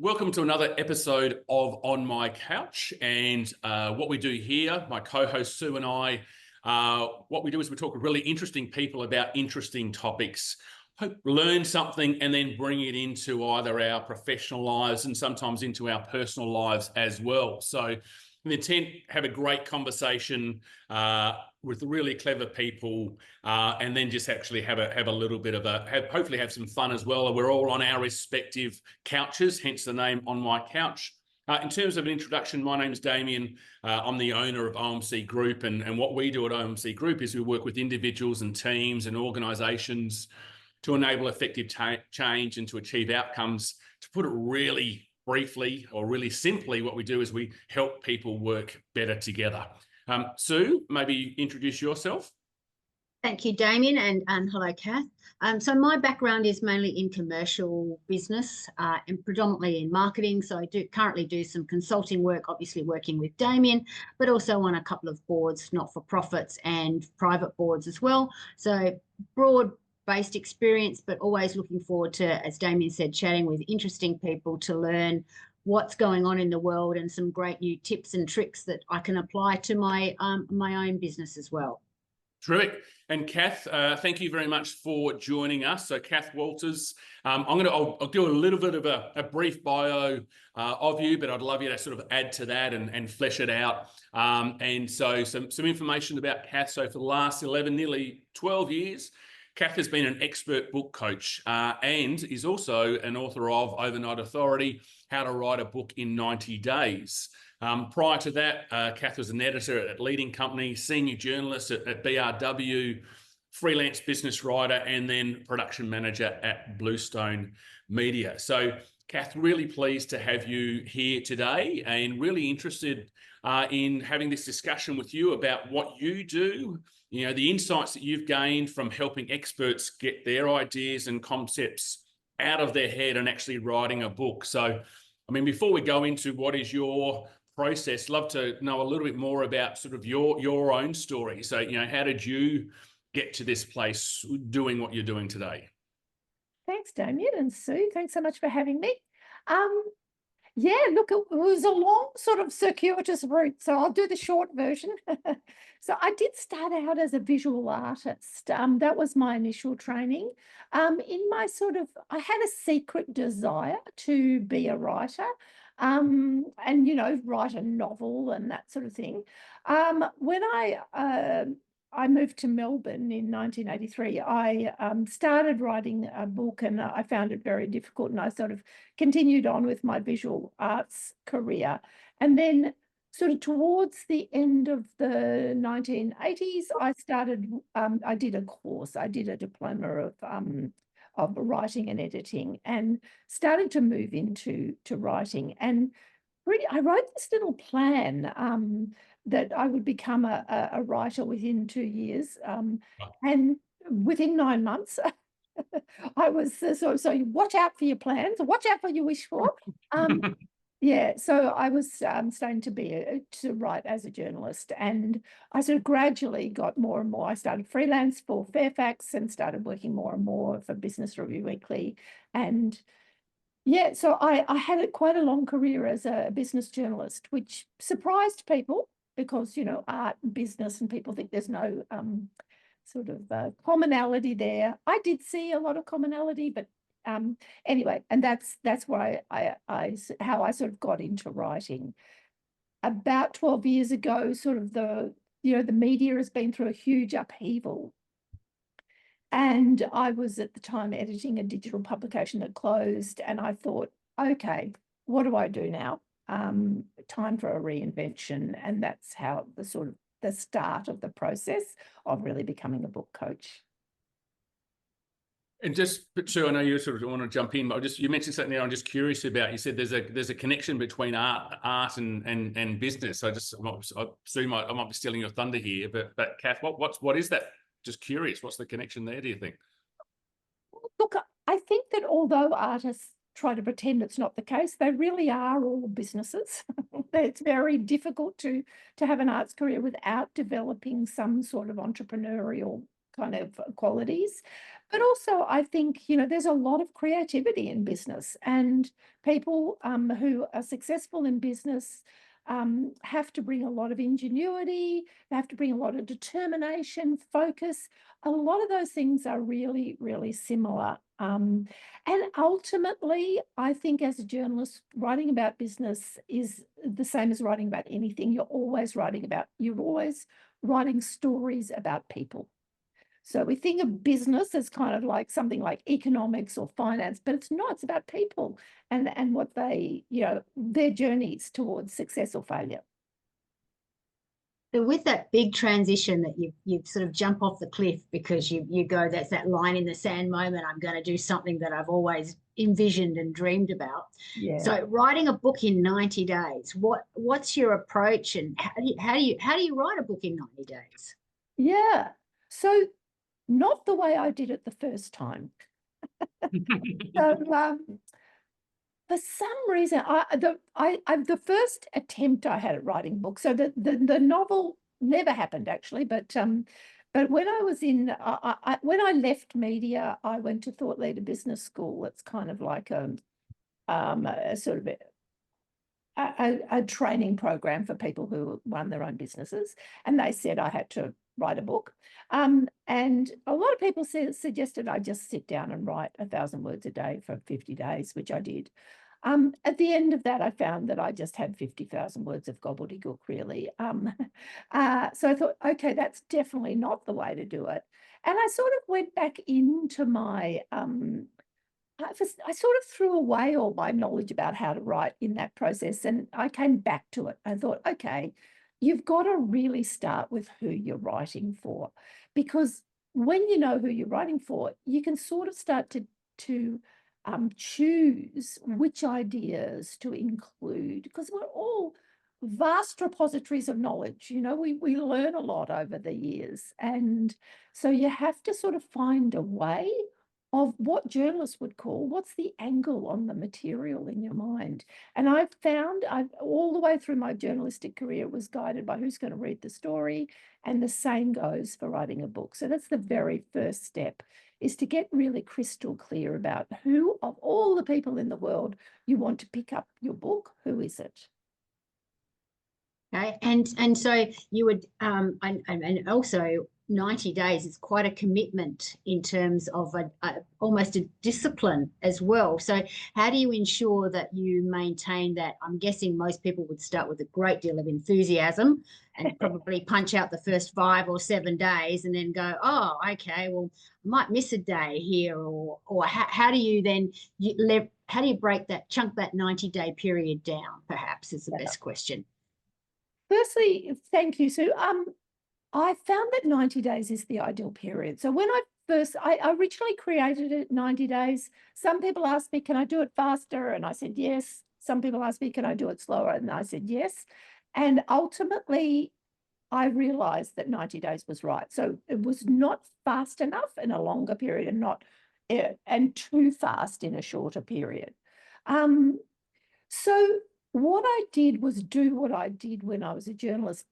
Welcome to another episode of On My Couch. And what we do here, my co-host Sue and I, what we do is we talk to really interesting people about interesting topics, hope learn something and then bring it into either our professional lives and sometimes into our personal lives as well. So the intent, have a great conversation with really clever people, and then just actually have a little bit of hopefully have some fun as well. We're all on our respective couches, hence the name On My Couch. In terms of an introduction, my name is Damien. I'm the owner of OMC Group, and what we do at OMC Group is we work with individuals and teams and organisations to enable effective change and to achieve outcomes. To put it really briefly or really simply, what we do is we help people work better together. Sue, maybe introduce yourself. Thank you, Damien, and hello, Kath. So my background is mainly in commercial business and predominantly in marketing. So I currently do some consulting work, obviously working with Damien, but also on a couple of boards, not-for-profits and private boards as well. So broad-based experience, but always looking forward to, as Damien said, chatting with interesting people to learn what's going on in the world and some great new tips and tricks that I can apply to my own business as well. Terrific. And Kath, thank you very much for joining us. So Kath Walters, I'll do a little bit of a brief bio of you, but I'd love you to sort of add to that and flesh it out. And so some information about Kath. So for the last nearly 12 years, Kath has been an expert book coach and is also an author of Overnight Authority, How to Write a Book in 90 Days. Prior to that, Kath was an editor at leading companies, senior journalist at BRW, freelance business writer, and then production manager at Bluestone Media. So, Kath, really pleased to have you here today and really interested in having this discussion with you about what you do, you know, the insights that you've gained from helping experts get their ideas and concepts out of their head and actually writing a book. So, I mean, before we go into what is your process, love to know a little bit more about sort of your own story. So, you know, how did you get to this place doing what you're doing today? Thanks, Damien and Sue. Thanks so much for having me. Yeah, look, it was a long sort of circuitous route, so I'll do the short version. So I did start out as a visual artist. That was my initial training. I had a secret desire to be a writer. And, you know, write a novel and that sort of thing. When I moved to Melbourne in 1983, I started writing a book and I found it very difficult, and I sort of continued on with my visual arts career. And then sort of towards the end of the 1980s, I did a course. I did a diploma of writing and editing and started to move into writing. And really, I wrote this little plan that I would become a writer within 2 years. And within 9 months, I was, so you watch out for your plans, watch out for your wish for. Yeah, so I was starting to write as a journalist, and I sort of gradually got more and more. I started freelance for Fairfax and started working more and more for Business Review Weekly. And yeah, so I had quite a long career as a business journalist, which surprised people because, you know, art and business, and people think there's no sort of commonality there. I did see a lot of commonality, but anyway, and that's why how I sort of got into writing. About 12 years ago, sort of the media has been through a huge upheaval. And I was at the time editing a digital publication that closed, and I thought, okay, what do I do now? Time for a reinvention. And that's how the start of the process of really becoming a book coach. And just, Sue, I know you sort of want to jump in, but you mentioned something there I'm just curious about. You said there's a connection between art and business. I might be stealing your thunder here, but Kath, what is that? Just curious, what's the connection there, do you think? Look, I think that although artists try to pretend it's not the case, they really are all businesses. It's very difficult to have an arts career without developing some sort of entrepreneurial kind of qualities. But also, I think, there's a lot of creativity in business, and people who are successful in business have to bring a lot of ingenuity, they have to bring a lot of determination, focus. A lot of those things are really, really similar. And ultimately, I think as a journalist, writing about business is the same as writing about anything. You're always writing stories about people. So we think of business as kind of like something like economics or finance, but it's not. It's about people and what they, their journeys towards success or failure. So with that big transition that you sort of jump off the cliff because you go, that's that line in the sand moment, I'm going to do something that I've always envisioned and dreamed about. Yeah. So writing a book in 90 days, what's your approach, and how do you write a book in 90 days? Yeah. So not the way I did it the first time. So for some reason, the first attempt I had at writing books, so the novel never happened actually, but when I was when I left media, I went to Thought Leader Business School. It's kind of like a sort of a training program for people who run their own businesses, and they said I had to write a book. And a lot of people suggested I just sit down and write 1,000 words a day for 50 days, which I did. At the end of that, I found that I just had 50,000 words of gobbledygook, really. So I thought, okay, that's definitely not the way to do it. And I sort of went back into my, I sort of threw away all my knowledge about how to write in that process, and I came back to it. I thought, okay, you've got to really start with who you're writing for, because when you know who you're writing for, you can sort of start to choose which ideas to include, because we're all vast repositories of knowledge. We learn a lot over the years, and so you have to sort of find a way of what journalists would call, what's the angle on the material in your mind. And I've found all the way through my journalistic career was guided by who's going to read the story, and the same goes for writing a book. So that's the very first step, is to get really crystal clear about who of all the people in the world you want to pick up your book, who is it? Okay, and so you would and also 90 days is quite a commitment in terms of almost a discipline as well. So how do you ensure that you maintain that? I'm guessing most people would start with a great deal of enthusiasm and probably punch out the first 5 or 7 days and then go, oh, okay, well, I might miss a day here, or how do you then how do you chunk that 90-day period down, perhaps, is the best question. Firstly, thank you, Sue. I found that 90 days is the ideal period. So when I originally created it 90 days, some people asked me, can I do it faster? And I said, yes. Some people asked me, can I do it slower? And I said, yes. And ultimately, I realized that 90 days was right. So it was not fast enough in a longer period, and too fast in a shorter period. So what I did was do what I did when I was a journalist,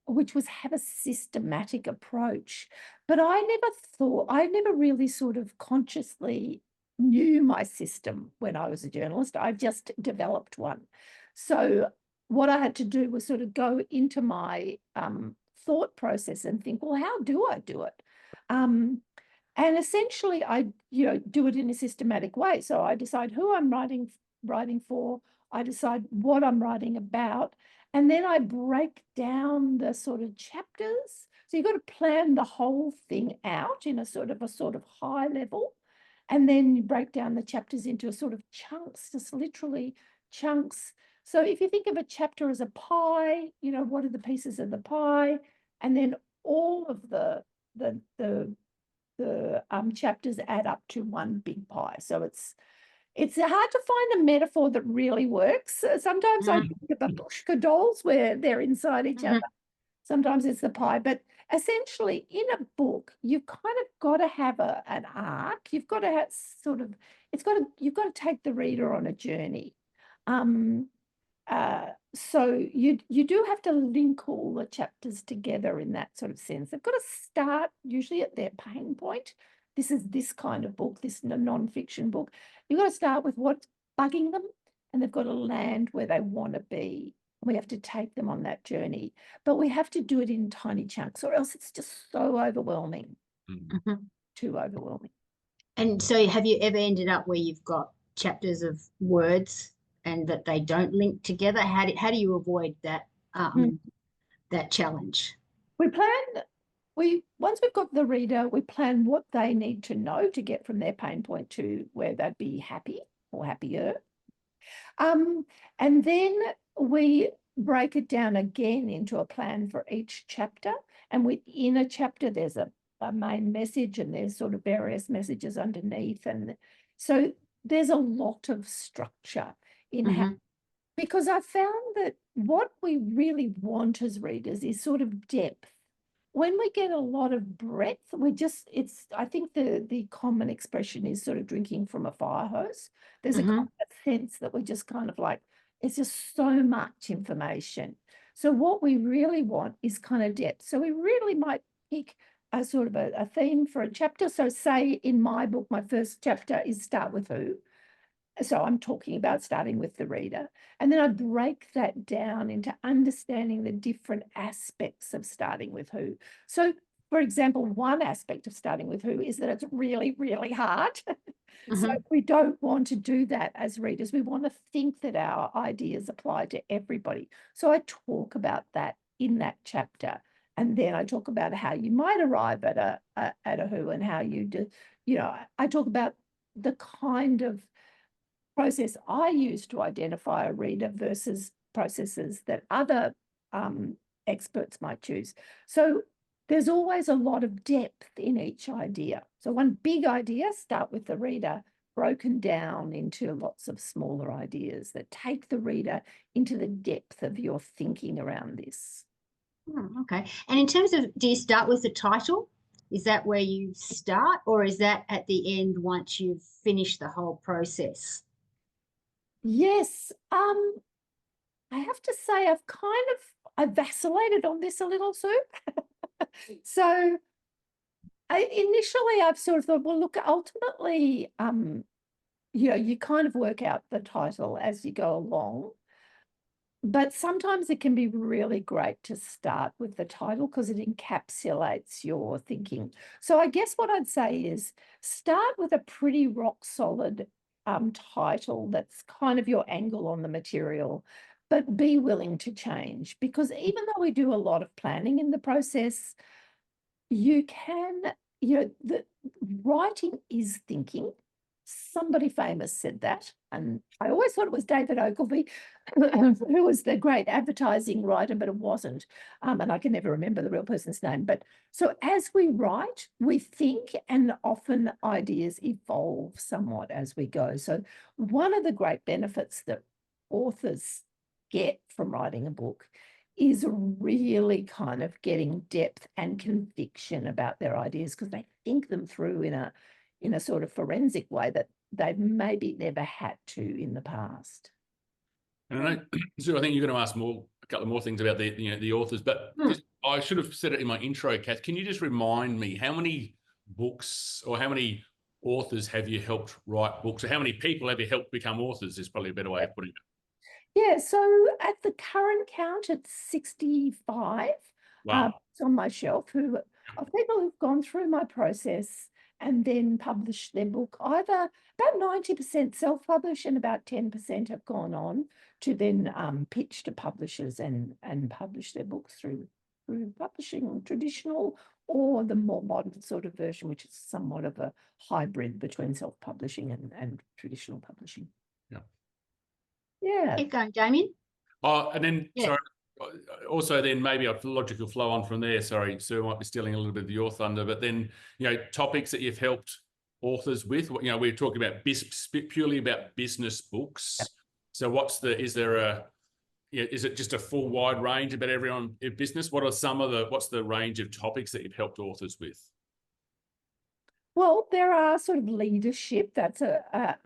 which was have a systematic approach. But I never really sort of consciously knew my system when I was a journalist. I just developed one. So what I had to do was sort of go into my thought process and think, well, how do I do it? And essentially, I do it in a systematic way. So I decide who I'm writing for. I decide what I'm writing about, and then I break down the sort of chapters. So you've got to plan the whole thing out in a sort of high level, and then you break down the chapters into a sort of chunks, just literally chunks. So if you think of a chapter as a pie, what are the pieces of the pie, and then all of the chapters add up to one big pie. So it's hard to find a metaphor that really works. Sometimes I think of babushka dolls where they're inside each other. Sometimes it's the pie, but essentially in a book, you've kind of got to have an arc. You've got to have you've got to take the reader on a journey. So you do have to link all the chapters together in that sort of sense. They've got to start usually at their pain point. This is this kind of book, this non-fiction book. You've got to start with what's bugging them, and they've got to land where they want to be. We have to take them on that journey, but we have to do it in tiny chunks, or else it's just so overwhelming, too overwhelming. And so have you ever ended up where you've got chapters of words and that they don't link together? How do you avoid that that challenge? Once we've got the reader, we plan what they need to know to get from their pain point to where they'd be happy or happier. And then we break it down again into a plan for each chapter. And within a chapter, there's a main message, and there's sort of various messages underneath. And so there's a lot of structure in how, because I found that what we really want as readers is sort of depth. When we get a lot of breadth, I think the common expression is sort of drinking from a fire hose. There's a kind of sense that we're just kind of like, it's just so much information. So what we really want is kind of depth. So we really might pick a sort of a theme for a chapter. So say in my book, my first chapter is Start With Who. So I'm talking about starting with the reader. And then I break that down into understanding the different aspects of starting with who. So, for example, one aspect of starting with who is that it's really, really hard. So we don't want to do that as readers. We want to think that our ideas apply to everybody. So I talk about that in that chapter. And then I talk about how you might arrive at a who, and how you do, I talk about the kind of process I use to identify a reader versus processes that other experts might choose. So there's always a lot of depth in each idea. So one big idea, start with the reader, broken down into lots of smaller ideas that take the reader into the depth of your thinking around this. Okay. And in terms of, do you start with the title? Is that where you start, or is that at the end once you've finished the whole process? Yes, I have to say I vacillated on this a little, Sue. So initially I've sort of thought, well, look, ultimately, you kind of work out the title as you go along. But sometimes it can be really great to start with the title because it encapsulates your thinking. So I guess what I'd say is start with a pretty rock solid title that's kind of your angle on the material, but be willing to change, because even though we do a lot of planning in the process, you can, the writing is thinking. Somebody famous said that, and I always thought it was David Ogilvy, who was the great advertising writer, but it wasn't. And I can never remember the real person's name. But so as we write, we think, and often ideas evolve somewhat as we go. So one of the great benefits that authors get from writing a book is really kind of getting depth and conviction about their ideas, because they think them through in a sort of forensic way that they've maybe never had to in the past. And I know, so I think you're going to ask a couple more things about the authors, but I should have said it in my intro, Kath. Can you just remind me how many books or how many authors have you helped write books, or how many people have you helped become authors is probably a better way of putting it. Yeah, so at the current count, it's 65 on my shelf of people who've gone through my process and then published their book. Either about 90% self-publish and about 10% have gone on to then pitch to publishers and publish their books through publishing traditional or the more modern sort of version, which is somewhat of a hybrid between self-publishing and traditional publishing. Yeah. Keep going, Damien. And then, sorry, also then maybe a logical flow on from there. Sorry, Sue, I might be stealing a little bit of your thunder, but then, topics that you've helped authors with, we're talking about purely about business books. So is it just a full wide range about everyone in business? What's the range of topics that you've helped authors with? Well, there are sort of leadership. That's a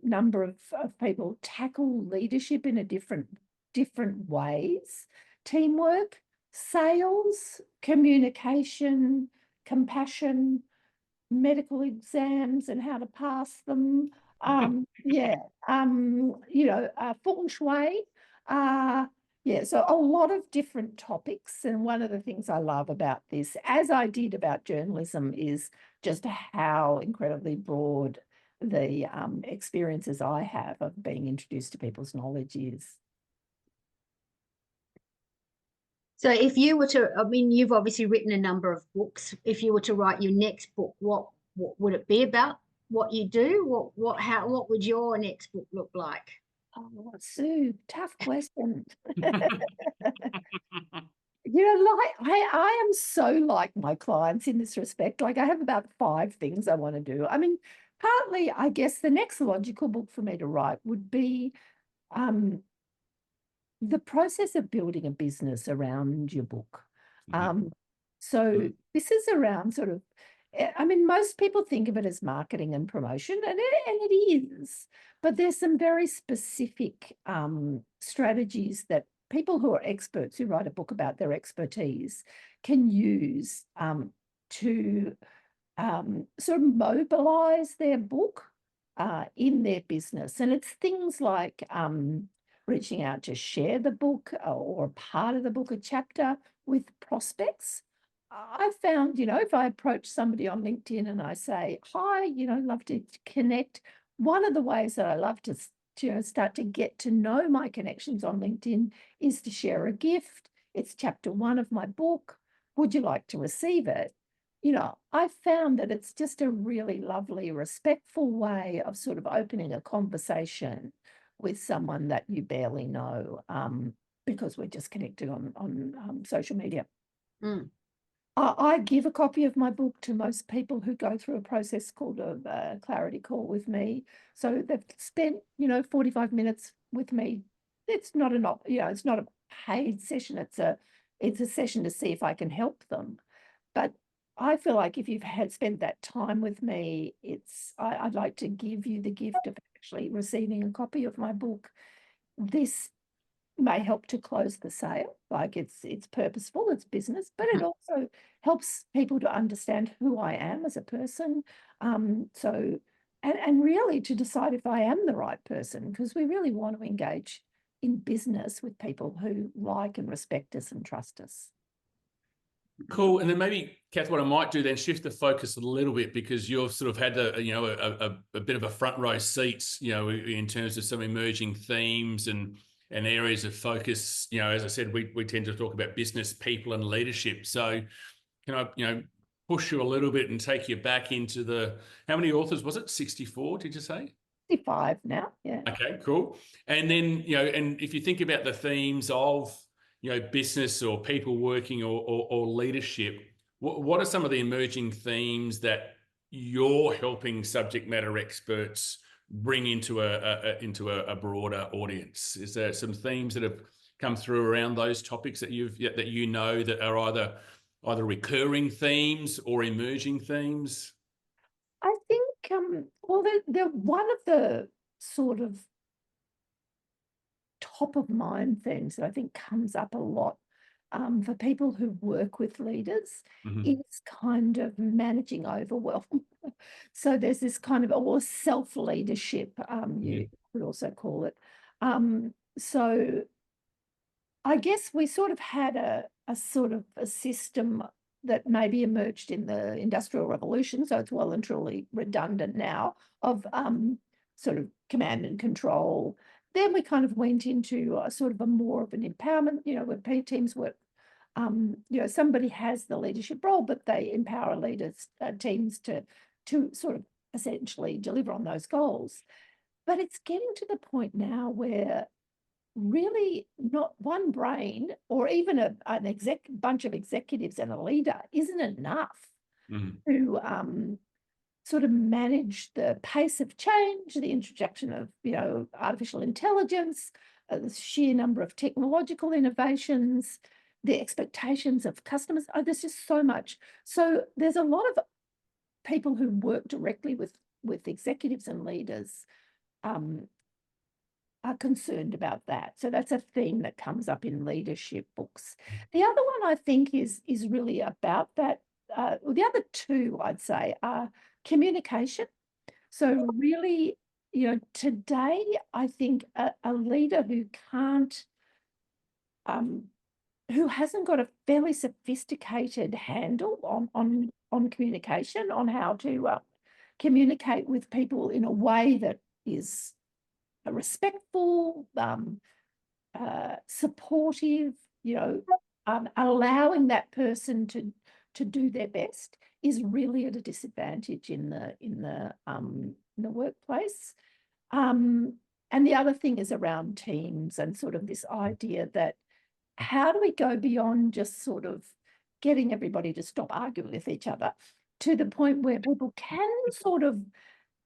number of people tackle leadership in a different different ways: teamwork, sales, communication, compassion, medical exams and how to pass them. Feng shui. So a lot of different topics. And one of the things I love about this, as I did about journalism, is just how incredibly broad the experiences I have of being introduced to people's knowledge is. So if you were to, I mean, you've obviously written a number of books. If you were to write your next book, what would it be about? What you do? What would your next book look like? Oh, Sue, tough question. I am so like my clients in this respect. Like, I have about 5 things I want to do. I mean, partly, I guess the next logical book for me to write would be the process of building a business around your book. This is around sort of, I mean, most people think of it as marketing and promotion, and it is, but there's some very specific strategies that people who are experts, who write a book about their expertise, can use to sort of mobilize their book in their business. And it's things like reaching out to share the book or part of the book, a chapter, with prospects. I found, if I approach somebody on LinkedIn and I say, hi, love to connect, one of the ways that I love to start to get to know my connections on LinkedIn is to share a gift. It's chapter 1 of my book. Would you like to receive it? I found that it's just a really lovely, respectful way of sort of opening a conversation with someone that you barely know, because we're just connected on social media. I give a copy of my book to most people who go through a process called a clarity call with me. So they've spent, 45 minutes with me. It's not it's not a paid session. It's a session to see if I can help them. But I feel like if you've spent that time with me, I'd like to give you the gift of actually receiving a copy of my book. This may help to close the sale. Like, it's purposeful, it's business, but it also helps people to understand who I am as a person. And really to decide if I am the right person, because we really want to engage in business with people who like and respect us and trust us. Cool. And then maybe, Kath, what I might do then, shift the focus a little bit, because you've sort of had a bit of a front row seat, in terms of some emerging themes and areas of focus. As I said, we tend to talk about business, people, and leadership. So can I, push you a little bit and take you back into how many authors was it? 64, did you say? 65 now, yeah. Okay, cool. And then, and if you think about the themes of, business or people working or leadership, what are some of the emerging themes that you're helping subject matter experts bring into a broader audience? Is there some themes that have come through around those topics that that are either recurring themes or emerging themes? I think they're one of the sort of top of mind things that I think comes up a lot for people who work with leaders is kind of managing overwhelm. So there's this kind of, or self-leadership, you could also call it. So I guess we sort of had a sort of a system that maybe emerged in the Industrial Revolution, so it's well and truly redundant now, of sort of command and control. Then we kind of went into a sort of a more of an empowerment, where teams work, somebody has the leadership role, but they empower leaders, teams to sort of essentially deliver on those goals. But it's getting to the point now where really not one brain or even a bunch of executives and a leader isn't enough to sort of manage the pace of change, the introduction of, artificial intelligence, the sheer number of technological innovations, the expectations of customers. There's just so much. So there's a lot of people who work directly with executives and leaders are concerned about that. So that's a theme that comes up in leadership books. The other one I think is really about that. Well, the other two I'd say are communication. So really, today I think a leader who can't, who hasn't got a fairly sophisticated handle on communication, on how to communicate with people in a way that is respectful, supportive, allowing that person to do their best, is really at a disadvantage in the workplace. And the other thing is around teams and sort of this idea that how do we go beyond just sort of getting everybody to stop arguing with each other to the point where people can sort of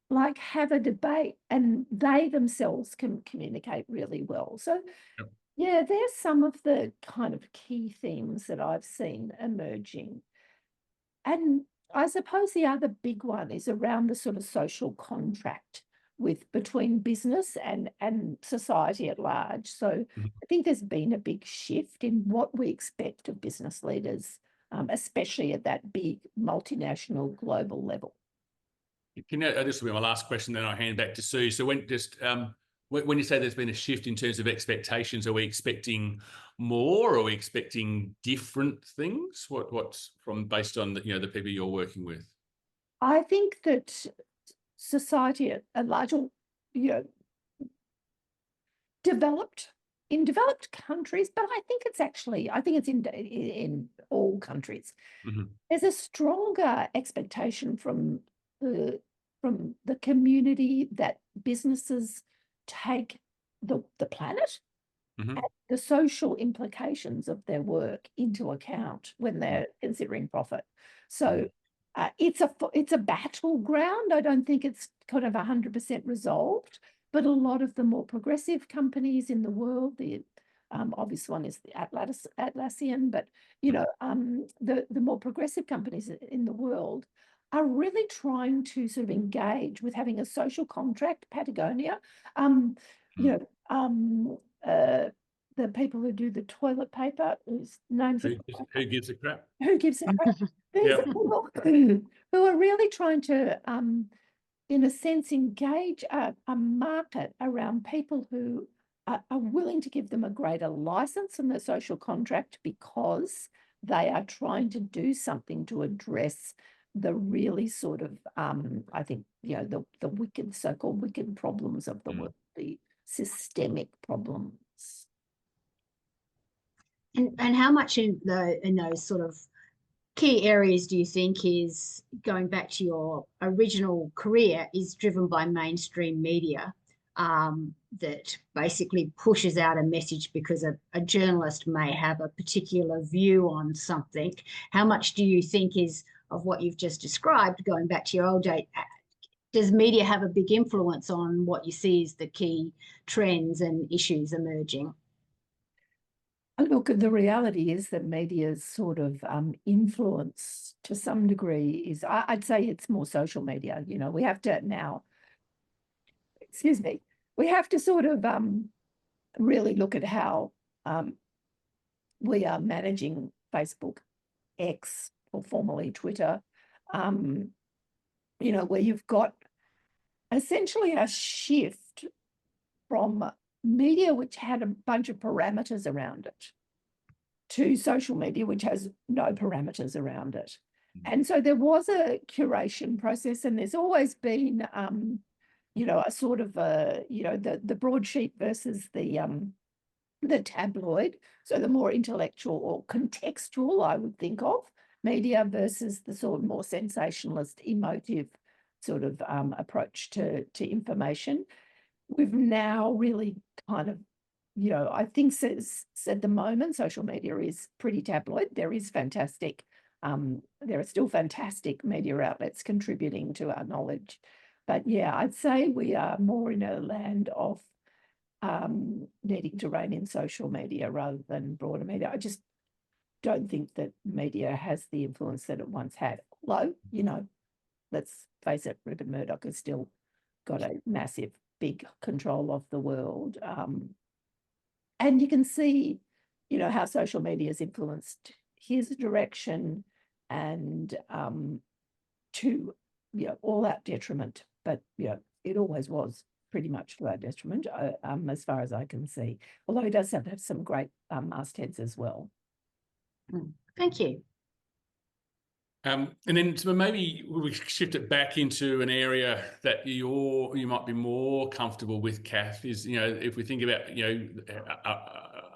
like have a debate and they themselves can communicate really well. So Yep. yeah, there's some of the kind of key themes that I've seen emerging. And I suppose the other big one is around the sort of social contract between business and society at large. So I think there's been a big shift in what we expect of business leaders, especially at that big multinational global level. This will be my last question, then I'll hand back to Sue. So when you say there's been a shift in terms of expectations, are we expecting more, or are we expecting different things? What's based on the people you're working with? I think that society at large, developed countries, but I think it's in all countries. Mm-hmm. There's a stronger expectation from the community that businesses take the planet Mm-hmm. and the social implications of their work into account when they're considering profit. So it's a battleground. I don't think it's kind of 100% resolved, but a lot of the more progressive companies in the world, the obvious one is the Atlassian, but the more progressive companies in the world are really trying to sort of engage with having a social contract. Patagonia, the people who do the toilet paper, whose names who gives a crap? Who gives a crap? These are people who are really trying to, in a sense, engage a market around people who are willing to give them a greater license in the social contract because they are trying to do something to address the really sort of, I think, the wicked, so-called wicked problems of the world, the systemic problems. And how much in those sort of key areas do you think is, going back to your original career, is driven by mainstream media that basically pushes out a message because a journalist may have a particular view on something? How much do you think is of what you've just described, going back to your old date? Does media have a big influence on what you see as the key trends and issues emerging? Look, the reality is that media's sort of influence to some degree is, I'd say it's more social media. We have to now, we have to sort of really look at how we are managing Facebook, X, or formerly Twitter, where you've got essentially a shift from media, which had a bunch of parameters around it, to social media, which has no parameters around it. And so there was a curation process, and there's always been, a sort of, the broadsheet versus the tabloid. So the more intellectual or contextual, I would think of, media versus the sort of more sensationalist, emotive sort of approach to information. We've now really kind of, I think at the moment, social media is pretty tabloid. There is fantastic, there are still fantastic media outlets contributing to our knowledge. But yeah, I'd say we are more in a land of needing to rein in social media rather than broader media. I just don't think that media has the influence that it once had. Although, let's face it, Rupert Murdoch has still got a massive big control of the world. And you can see, you know, how social media has influenced his direction and to, you know, all that detriment. But, you know, it always was pretty much to our detriment, as far as I can see. Although he does have some great mastheads as well. Thank you. And then so maybe we shift it back into an area that you might be more comfortable with, Kath, is, you know, if we think about, you know,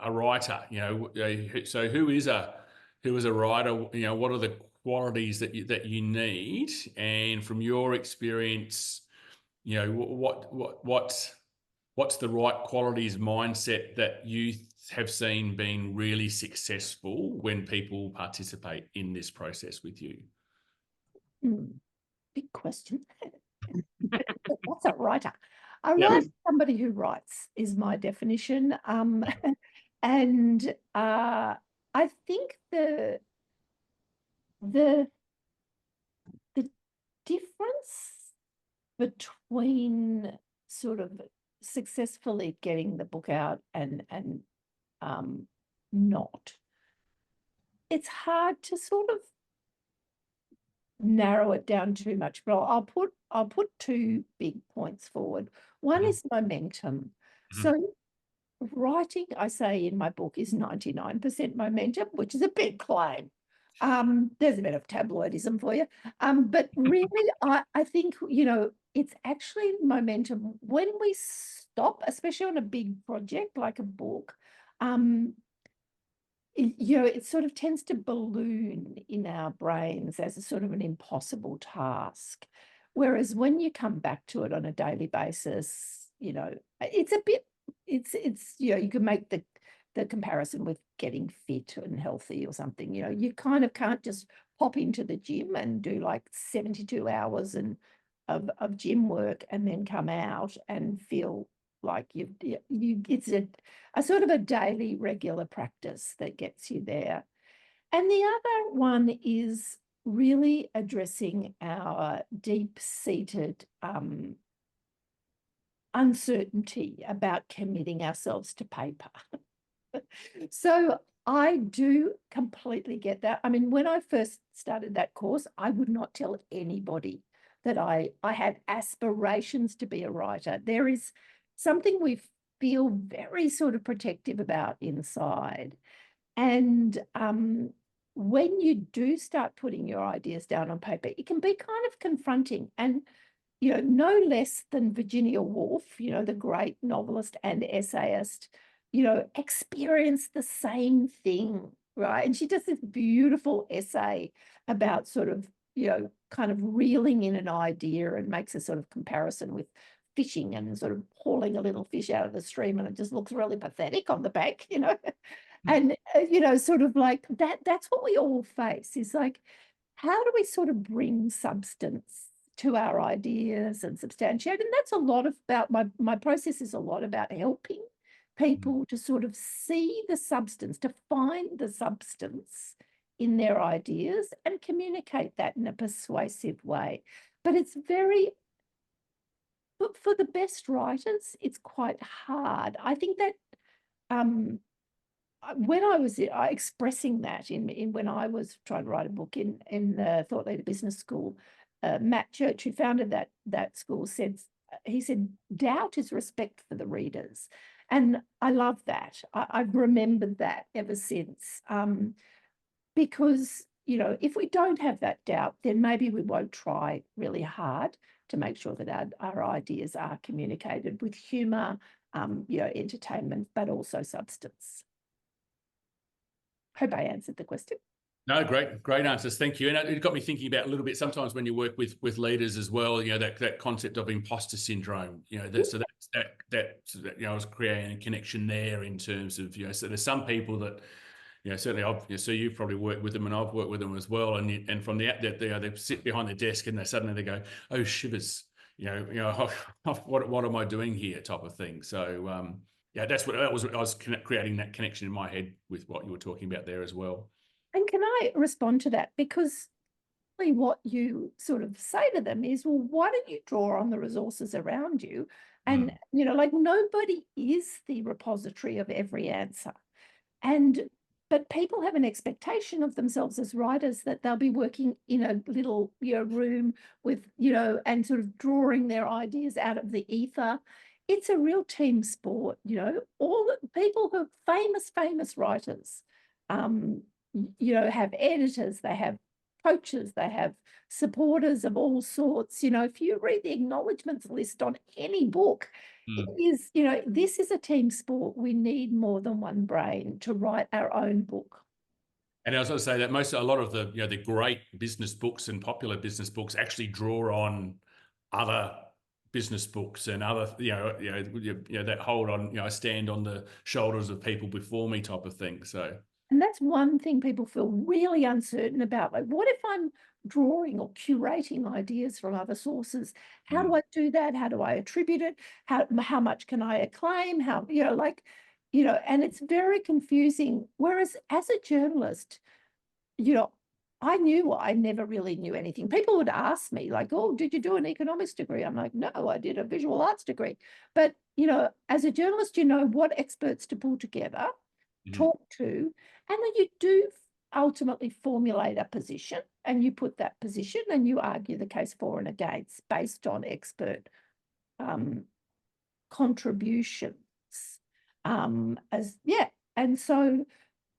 a writer, you know, so who is a writer, you know, what are the qualities that you need, and from your experience, you know, what's the right qualities mindset that you have seen being really successful when people participate in this process with you? Big question. What's a writer? A Yeah. writer is somebody who writes, is my definition. And I think the difference between sort of successfully getting the book out and not, it's hard to sort of narrow it down too much, but I'll put two big points forward. One is momentum. So writing, I say in my book, is 99% momentum, which is a big claim. There's a bit of tabloidism for you. But really, I think, you know, it's actually momentum. When we stop, especially on a big project like a book, you know, it sort of tends to balloon in our brains as a sort of an impossible task. Whereas when you come back to it on a daily basis, you know, it's a bit, it's you know, you can make the comparison with getting fit and healthy or something. You know, you kind of can't just pop into the gym and do like 72 hours of gym work and then come out and feel like it's a sort of a daily regular practice that gets you there. And the other one is really addressing our deep-seated uncertainty about committing ourselves to paper. So I do completely get that. I mean, when I first started that course, I would not tell anybody that I had aspirations to be a writer. There is something we feel very sort of protective about inside. And when you do start putting your ideas down on paper, it can be kind of confronting. And, you know, no less than Virginia Woolf, you know, the great novelist and essayist, you know, experienced the same thing, right? And she does this beautiful essay about sort of, you know, kind of reeling in an idea, and makes a sort of comparison with fishing and sort of hauling a little fish out of the stream, and it just looks really pathetic on the back, you know. And, you know, sort of like that's what we all face, is like, how do we sort of bring substance to our ideas and substantiate? And that's a lot about my process is a lot about helping people to sort of see the substance, to find the substance in their ideas and communicate that in a persuasive way. But it's very, but for the best writers, it's quite hard. I think that when I was expressing that in when I was trying to write a book in the Thought Leader Business School, Matt Church, who founded that school, said, doubt is respect for the readers. And I love that. I've remembered that ever since, because, you know, if we don't have that doubt, then maybe we won't try really hard to make sure that our ideas are communicated with humour, you know, entertainment, but also substance. Hope I answered the question. No, great answers. Thank you. And it got me thinking about a little bit, sometimes when you work with leaders as well, you know, that concept of imposter syndrome, you know, that you know, I was creating a connection there in terms of, you know, so there's some people that, you know, certainly so you've probably worked with them, and I've worked with them as well. And from the app that they sit behind their desk and they go, oh, shivers, you know, what am I doing here, type of thing. So yeah, I was creating that connection in my head with what you were talking about there as well. And can I respond to that? Because ultimately what you sort of say to them is, well, why don't you draw on the resources around you? And, you know, like nobody is the repository of every answer. But people have an expectation of themselves as writers that they'll be working in a little, you know, room with, you know, and sort of drawing their ideas out of the ether. It's a real team sport, you know. All the people who are famous writers, you know, have editors, they have coaches, they have supporters of all sorts. You know, if you read the acknowledgements list on any book, it is, you know, this is a team sport. We need more than one brain to write our own book. And I was going to say that a lot of the, you know, the great business books and popular business books actually draw on other business books and other, you know, that hold on, you know, I stand on the shoulders of people before me type of thing. So. And that's one thing people feel really uncertain about. Like, what if I'm drawing or curating ideas from other sources? How do I do that? How do I attribute it? How much can I acclaim? How, you know, like, you know, and it's very confusing. Whereas as a journalist, you know, I never really knew anything. People would ask me like, oh, did you do an economics degree? I'm like, no, I did a visual arts degree. But, you know, as a journalist, you know what experts to pull together, talk to, and then you do ultimately formulate a position, and you put that position and you argue the case for and against based on expert contributions. And so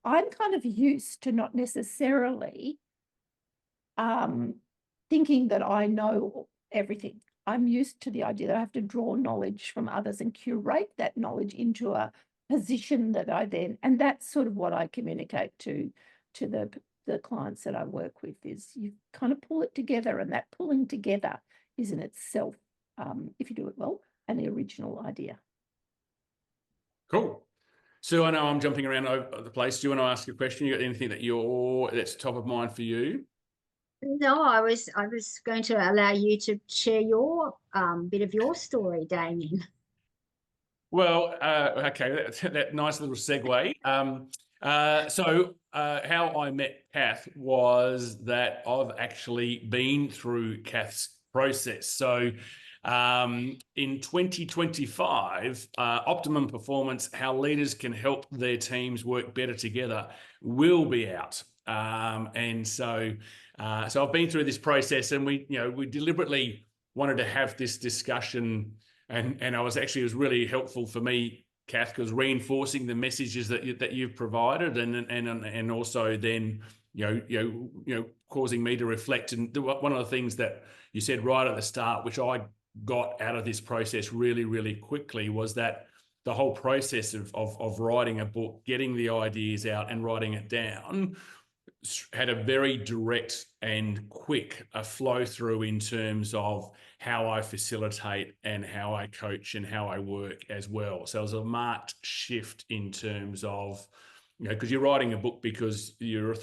I'm kind of used to not necessarily thinking that I know everything. I'm used to the idea that I have to draw knowledge from others and curate that knowledge into a position that I then, and that's sort of what I communicate to the clients that I work with, is you kind of pull it together, and that pulling together is in itself, if you do it well, an original idea. Cool. Sue, I know I'm jumping around over the place. Do you want to ask a question? You got anything that's top of mind for you? No, I was going to allow you to share your bit of your story, Damien. Well, okay, that nice little segue. So how I met Kath was that I've actually been through Kath's process. So in 2025, Optimum Performance, How Leaders Can Help Their Teams Work Better Together, will be out. And so I've been through this process, and we deliberately wanted to have this discussion. And it was really helpful for me, Kath, because reinforcing the messages that you've provided, and also then causing me to reflect. And one of the things that you said right at the start, which I got out of this process really, really quickly, was that the whole process of writing a book, getting the ideas out and writing it down, had a very direct and quick flow through in terms of how I facilitate and how I coach and how I work as well. So it was a marked shift in terms of, because you're writing a book because you're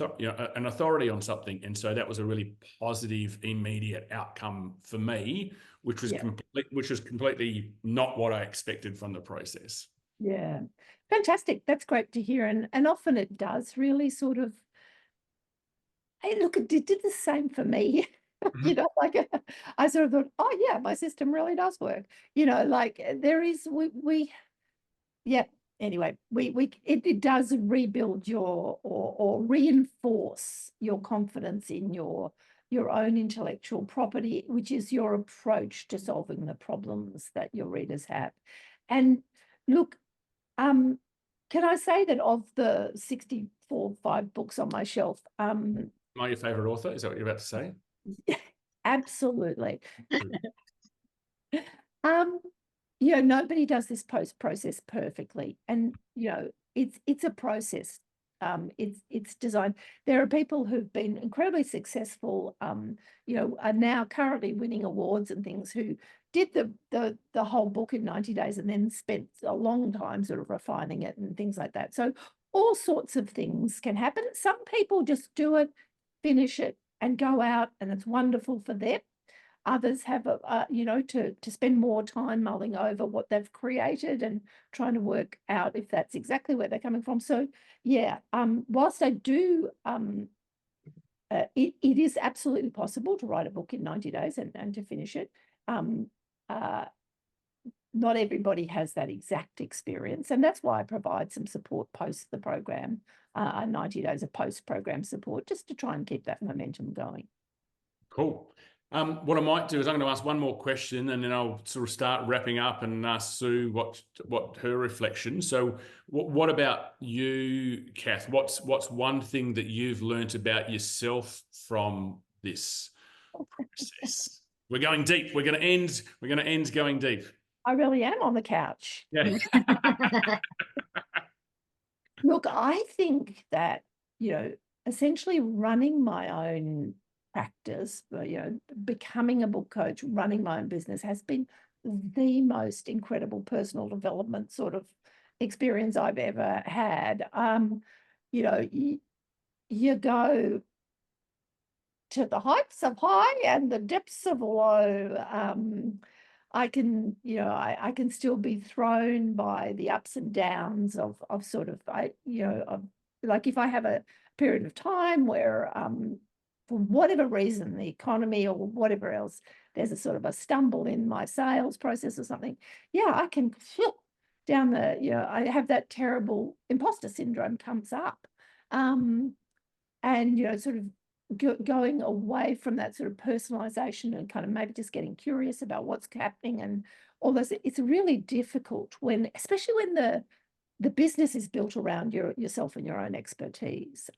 an authority on something. And so that was a really positive, immediate outcome for me, which was completely not what I expected from the process. Yeah, fantastic. That's great to hear. And often it does really sort of, hey, look, it did the same for me. You know, like I sort of thought, oh yeah, my system really does work. You know, like there is, anyway, it does rebuild or reinforce your confidence in your own intellectual property, which is your approach to solving the problems that your readers have. And look, can I say that of the 5 books on my shelf, Am I your favorite author? Is that what you're about to say? Absolutely. Nobody does this process perfectly, and it's a process. It's designed. There are people who've been incredibly successful, are now currently winning awards and things, who did the whole book in 90 days and then spent a long time sort of refining it and things like that. So all sorts of things can happen. Some people just do it, finish it, and go out, and it's wonderful for them. Others have, to spend more time mulling over what they've created and trying to work out if that's exactly where they're coming from. So, yeah, whilst I do it is absolutely possible to write a book in 90 days and to finish it. Not everybody has that exact experience, and that's why I provide some support post the program, 90 days of post-program support, just to try and keep that momentum going. Cool. What I might do is I'm going to ask one more question, and then I'll sort of start wrapping up and ask Sue what her reflection. So, what about you, Kath? What's one thing that you've learnt about yourself from this process? We're going deep. We're going to end going deep. I really am on the couch. Yeah. Look, I think that, essentially running my own practice, becoming a book coach, running my own business has been the most incredible personal development sort of experience I've ever had. You go to the heights of high and the depths of low. I can still be thrown by the ups and downs of like if I have a period of time where for whatever reason, the economy or whatever else, there's a sort of a stumble in my sales process or something. Yeah, I can flip down I have that terrible imposter syndrome comes up. And, sort of going away from that sort of personalization and kind of maybe just getting curious about what's happening and all those. It's really difficult especially when the business is built around yourself and your own expertise.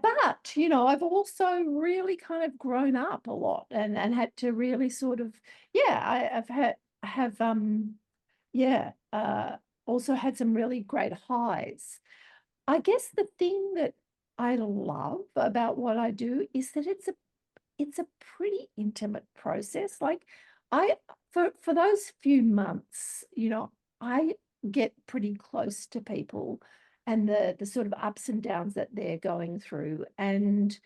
But, I've also really kind of grown up a lot and had to really sort of, also had some really great highs. I guess the thing that I love about what I do is that it's a pretty intimate process. Like for those few months, I get pretty close to people and the sort of ups and downs that they're going through, and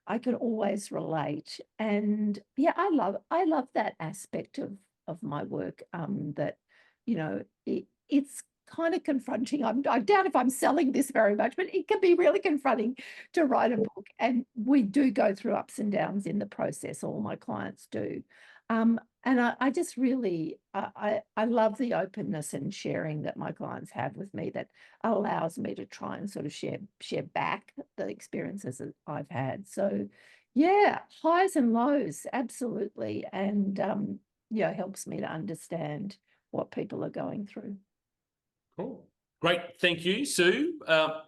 I can always relate. And yeah, I love that aspect of my work. That it's kind of confronting. I doubt if I'm selling this very much, but it can be really confronting to write a book. And we do go through ups and downs in the process. All my clients do. And I just really, I love the openness and sharing that my clients have with me that allows me to try and sort of share back the experiences that I've had. So yeah, highs and lows, absolutely. And helps me to understand what people are going through. Cool. Great. Thank you, Sue.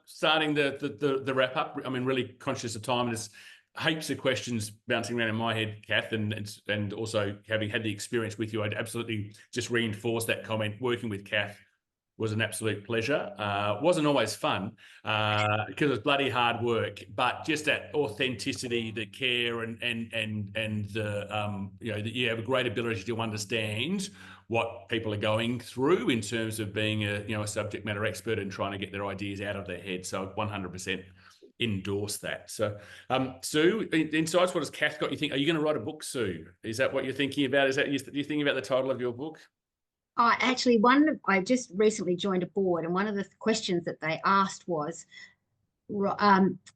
Starting the wrap up. I mean, really conscious of time. There's heaps of questions bouncing around in my head, Kath, and also having had the experience with you, I'd absolutely just reinforce that comment. Working with Kath was an absolute pleasure. Wasn't always fun because it was bloody hard work, but just that authenticity, the care, and the that you have a great ability to understand what people are going through in terms of being a subject matter expert and trying to get their ideas out of their head. So 100% endorse that. So Sue, insights, what has Kath got you think? Are you going to write a book, Sue? Is that what you're thinking about? Is that you're thinking about the title of your book? Actually, I just recently joined a board, and one of the questions that they asked was,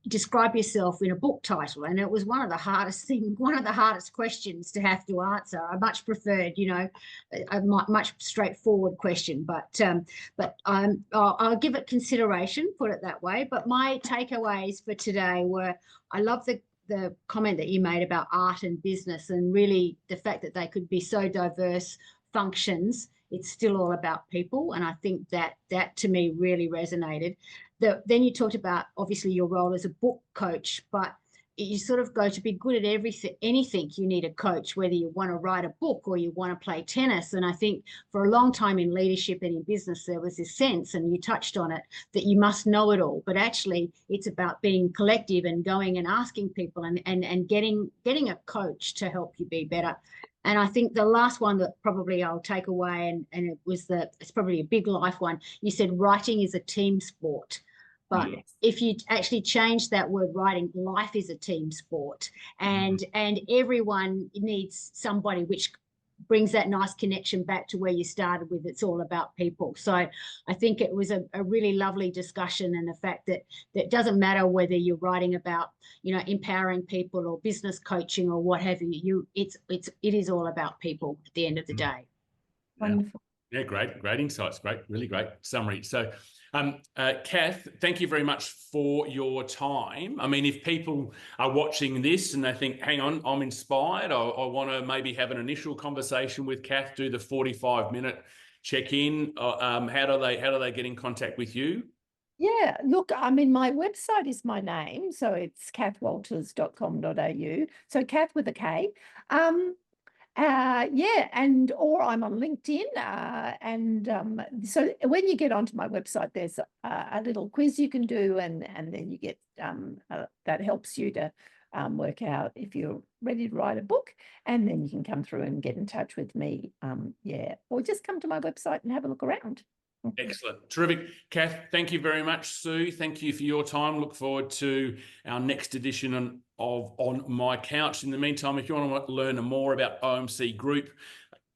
describe yourself in a book title, and it was one of the hardest questions to have to answer. I much preferred, a much straightforward question, but I'll give it consideration, put it that way. But my takeaways for today were, I love the comment that you made about art and business, and really the fact that they could be so diverse functions. It's still all about people, and I think that to me really resonated. Then you talked about obviously your role as a book coach, but you sort of go to be good at anything. You need a coach, whether you want to write a book or you want to play tennis. And I think for a long time in leadership and in business, there was this sense, and you touched on it, that you must know it all. But actually, it's about being collective and going and asking people and getting a coach to help you be better. And I think the last one that probably I'll take away, and it's probably a big life one. You said writing is a team sport. But yes, if you actually change that word writing, life is a team sport, and everyone needs somebody, which brings that nice connection back to where you started with. It's all about people. So I think it was a really lovely discussion, and the fact that it doesn't matter whether you're writing about, you know, empowering people or business coaching or what have you. It is all about people at the end of the day. Wonderful. Yeah, great insights. Really great summary. So, Kath, thank you very much for your time. I mean, if people are watching this and they think, hang on, I'm inspired, I want to maybe have an initial conversation with Kath, do the 45-minute check-in, how do they get in contact with you? Yeah, look, I mean, my website is my name, so it's kathwalters.com.au. So Kath with a K. Yeah, or I'm on LinkedIn, so when you get onto my website, there's a little quiz you can do, and then you get that helps you to work out if you're ready to write a book, and then you can come through and get in touch with me, yeah, or just come to my website and have a look around. Excellent. Terrific. Kath, thank you very much. Sue, thank you for your time. Look forward to our next edition of On My Couch. In the meantime, if you want to learn more about OMC Group,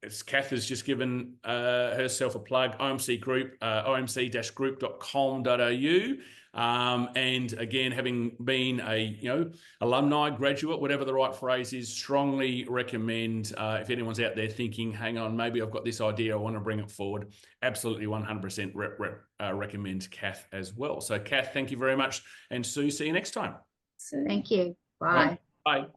as Kath has just given herself a plug, OMC Group, omc-group.com.au. And again, having been a alumni, graduate, whatever the right phrase is, strongly recommend if anyone's out there thinking, hang on, maybe I've got this idea, I want to bring it forward, absolutely 100% recommend Kath as well. So Kath, thank you very much. And Sue, see you next time. So Thank you. Bye. Bye.